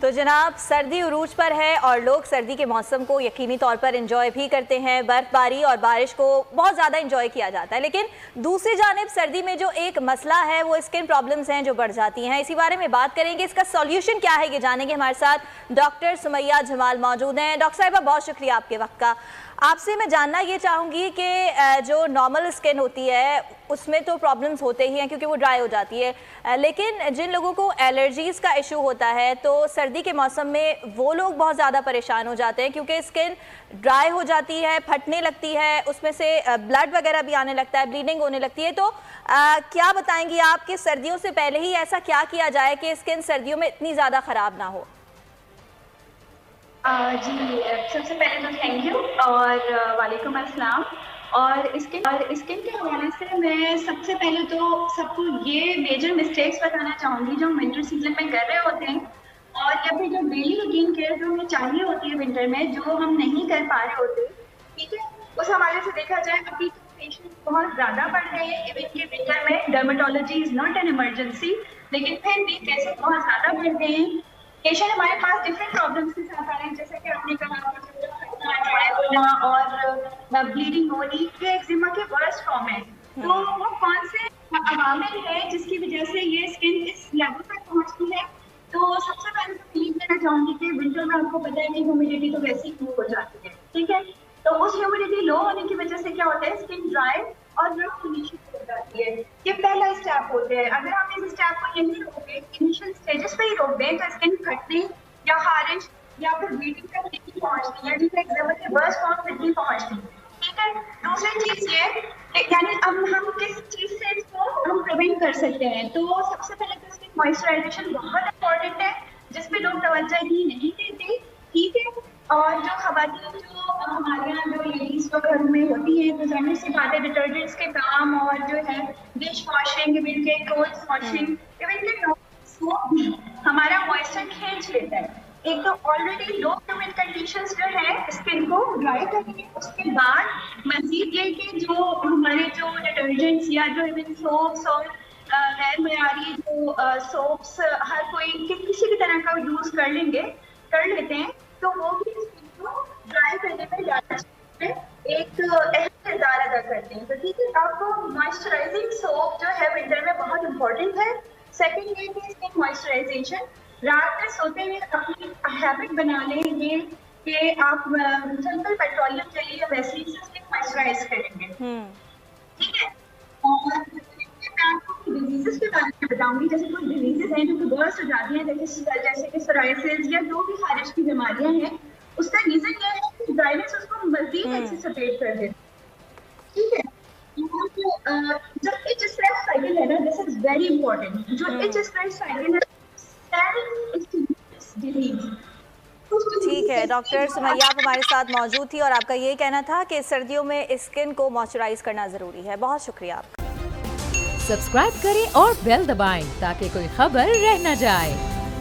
तो जनाब, सर्दी उरूज पर है और लोग सर्दी के मौसम को यकीनी तौर पर एंजॉय भी करते हैं। बर्फबारी और बारिश को बहुत ज़्यादा एंजॉय किया जाता है, लेकिन दूसरी जानिब सर्दी में जो एक मसला है वो स्किन प्रॉब्लम्स हैं जो बढ़ जाती हैं। इसी बारे में बात करेंगे, इसका सॉल्यूशन क्या है ये जानेंगे। हमारे साथ डॉक्टर सुमैया जमाल मौजूद हैं। डॉक्टर साहिबा, बहुत शुक्रिया आपके वक्त का। आपसे मैं जानना ये चाहूँगी कि जो नॉर्मल स्किन होती है उसमें तो प्रॉब्लम्स होते ही हैं क्योंकि वो ड्राई हो जाती है, लेकिन जिन लोगों को एलर्जीज़ का इशू होता है तो सर्दी के मौसम में वो लोग बहुत ज़्यादा परेशान हो जाते हैं क्योंकि स्किन ड्राई हो जाती है, फटने लगती है, उसमें से ब्लड वगैरह भी आने लगता है, ब्लीडिंग होने लगती है। तो क्या बताएंगी आप कि सर्दियों से पहले ही ऐसा क्या किया जाए कि स्किन सर्दियों में इतनी ज़्यादा ख़राब ना हो? जी, सबसे पहले तो थैंक यू और वालेकुम अस्सलाम। और स्किन के हवाले से मैं सबसे पहले तो सबको ये मेजर मिस्टेक्स बताना चाहूँगी जो विंटर सीजन में कर रहे होते हैं, और या फिर जो डेली रूटीन केयर जो हमें चाहिए होती है विंटर में, जो हम नहीं कर पा रहे होते। ठीक है, उस हवाले से देखा जाए अभी तो पेशेंट बहुत ज़्यादा बढ़ रहे हैं इवन के विंटर में। Dermatology is not an emergency, लेकिन फिर भी केसेस बहुत ज़्यादा बढ़ गए हैं। पेशेंट हमारे पास डिफरेंट प्रॉब्लम्स के साथ आ रहे हैं, जैसे कि आपने कहा और ब्लीडिंग होनी, ये एक्जिमा के वर्स्ट फॉर्म है। तो वो कौन से अवामिल है जिसकी वजह से ये स्किन इस लेवल तक पहुंचती है? तो सबसे पहले तो क्लीन करना चाहूंगी कि विंटर में आपको पता है कि ह्यूमिडिटी तो वैसे ही लो हो जाती है। ठीक है, तो उस ह्यूमिडिटी लो होने की वजह से क्या होता है, स्किन ड्राई और रफ फिनिशिंग हो जाती है। ये पहला स्टेप होता है। अगर आप इस स्टेप को यहीं रोक दें, इनिशियल स्टेजेस पे ही रोक दें, तो स्किन फटने या हारिश या फिर ब्लीडिंग तक नहीं पहुंचती, या जिसे एक्जिमा के वर्स्ट फॉर्म तक नहीं पहुंचती। ठीक है, दूसरी चीज ये यानी अब हम किस चीज से इसको हम प्रिवेंट कर सकते हैं। तो सबसे पहले तो स्किन मॉइस्चराइजेशन बहुत इंपॉर्टेंट है, जिसपे लोग तवज्जो ही नहीं देते। ठीक है, और जो खवातीन जो हमारे यहाँ जो लेडीज जो घर में होती है, तो जाहिर सी बात है डिटर्जेंट्स के काम और जो है डिश वॉशिंग, इवन के क्लोथ्स वॉशिंग, इवन के सोप भी हमारा मॉइस्चर खींच लेता है। एक तो ऑलरेडी लो ह्यूमिड कंडीशंस जो है स्किन को ड्राई करेंगे, उसके बाद मजीद ये कि जो हमारे जो डिटर्जेंट्स या जो इवन सोप्स और गैर मयारी जो सोप्स हर कोई किसी भी तरह का यूज कर लेते हैं, तो वो भी स्किन को ड्राई करने में ज़्यादा एक अहम किरदार अदा करते हैं। तो ठीक है, आपको मॉइस्चराइजिंग सोप जो है विंटर में बहुत इंपॉर्टेंट है। सेकेंड ये कि स्किन मॉइस्चराइजेशन रात में सोते हुए अपनी हैबिट बना लें ये कि आप सिंपल पेट्रोलियम जेली या वैसलीन से स्किन मॉइस्चराइज करेंगे। ठीक है, और मैं आपको डिजीजेस के बारे में बताऊंगी। जैसे कुछ डिजीजेस हैं जो कि बर्स्ट हो जाती हैं, जैसे कि सोराइसिस या जो भी खारिश की बीमारियां हैं, उसका रीजन ये है कि ड्राइनेस उसको मजीद एक्सेसरेट कर देती है। ठीक है, जो इच स्ट्रेस साइकिल है ना, दिस इज वेरी इंपॉर्टेंट। जो इच स्ट्रेस साइकिल है, ठीक है, डॉक्टर सुमैया आप हमारे साथ मौजूद थी और आपका ये कहना था कि सर्दियों में स्किन को मॉइस्चराइज करना ज़रूरी है। बहुत शुक्रिया आपका। सब्सक्राइब करें और बेल दबाएं ताकि कोई खबर रह न जाए।